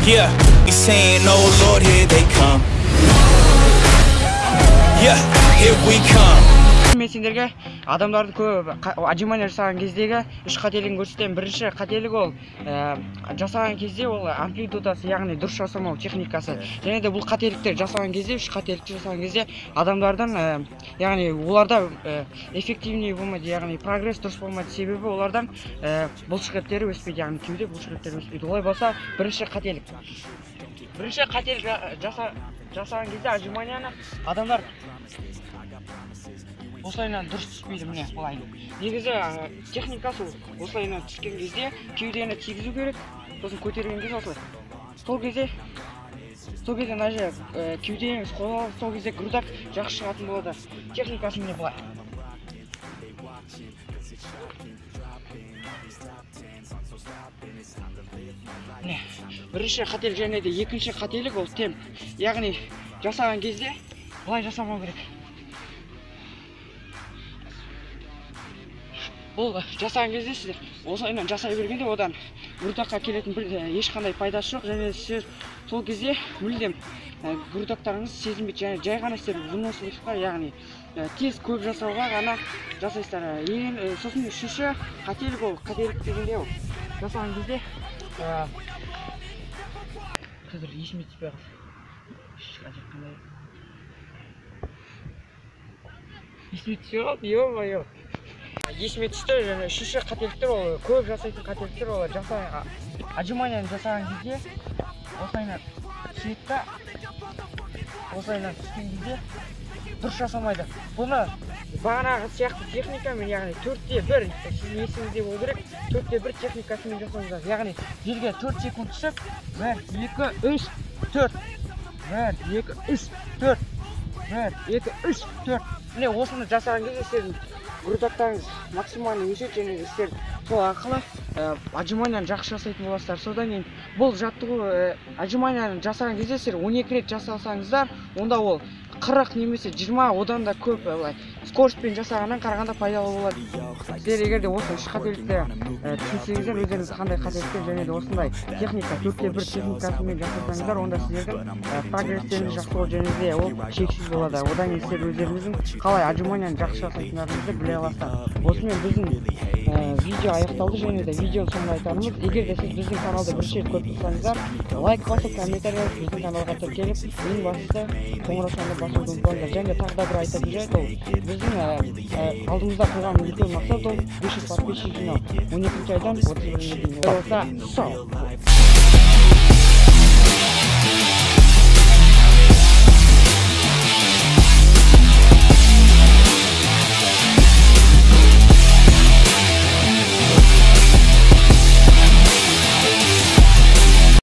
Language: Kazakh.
Yeah, he's saying, oh Lord, here they come. Yeah, here we come. Мен сендерге адамдарды көп отжимание жасаған кездегі үш қателігін көрсетемін. Бірінші қателік ол жасаған кезде ол амплитудасы, яғни дұрыс жасамау техникасы. Және де бұл қателіктер жасаған кезде, үш қателікті жасаған кезде адамдардың яғни оларда эффективнее болмайды, яғни прогресс дұрыс болмайды. Себебі олардан бұлшықеттері өспейді, яғни кеуде бұлшықеттері өспейді. Олай болса, бірінші қателік жасаған кезде отжиманияны адамдар осылайынан дұрыс түспейді, міне былай. Негізі техникасы осылайынан түскен кезде кеудені тигізу керек, сосын көтерген кезде осылай. Сол кезде мына жер кеудеңіз қозғалып, сол кезде грудак жақсы шығатын болады. Техникасы міне былай. Міне, бірінші қателік және де екінші қателік ол темп. Яғни жасаған кезде былай жасамау керек. Бұл жасаған кезде сіздер осылайынан жасай бергенде одан грудакқа келетін ешқандай пайдасы жоқ, және сіздер сол кезде мүлдем грудактарыңыз сезінбейді, жай ғана сіздер выносливқа, яғни тез көп жасауға ғана жасайсыздар. Сосын үшінші қателік ол қателік дегенде ол жасаған кезде қазір есіме түспей қалды. Есіме түсті, және үшінші қателіктер ол көп жасайтын қателіктер ол отжиманияны жасаған кезде осылайынан түседі, осылайынан түскен кезде дұрыс жасамайды. Бұны бағанағы сияқты техникамен, яғни 4-те-1, сіздің есіңізде болу керек, 4-те-1 техникасымен жасауыңыз. Яғни жерге 4 секунд түсіп, 1, 2, 3, 4, 1, 2, 3, 4, 1, 2, 3, 4. Міне осыны жасаған кезде сіздің грудактарыңыз максимально өседі, және де сіздер сол арқылы отжиманияны жақсы жасайтын боласыздар. Содан кейін бұл жаттығу отжиманияны жасаған кезде сіздер 12 рет жасасаңыздар, онда ол 40 немесе 20, одан да көп скоростьпен жасағаннан қарағанда пайдалы болады. Сіздер егер де осы үш қателікті түсінсеңіздер, өздеріңіз қандай қателіктер және де осындай техника 4-те-1 техникасымен жасасаңыздар, онда сіздердің прогресстеріңіз жақсы болады, және де ол шексіз болады. Одан кейін сіздер өздеріңіздің қалай отжиманияны жақсы жасайтындарыңызды біле аласыздар. Осымен біздің видео аяқталды, және де видеоның соңында айтарымыз, егер де сіз біздің каналды бірінші рет көріп тұрсаңыздар, лайк басып, комментарий жазып, біздің каналға тіркеліп, ең бастысы қоңырау санына басуды ұмытпаңыздар. Және тағы да бір айтатын жайт ол біздің алдымызда қойған үлкен мақсат ол 500 подписчик жинау. 12 айдан 31-ге дейін. Болса, сау!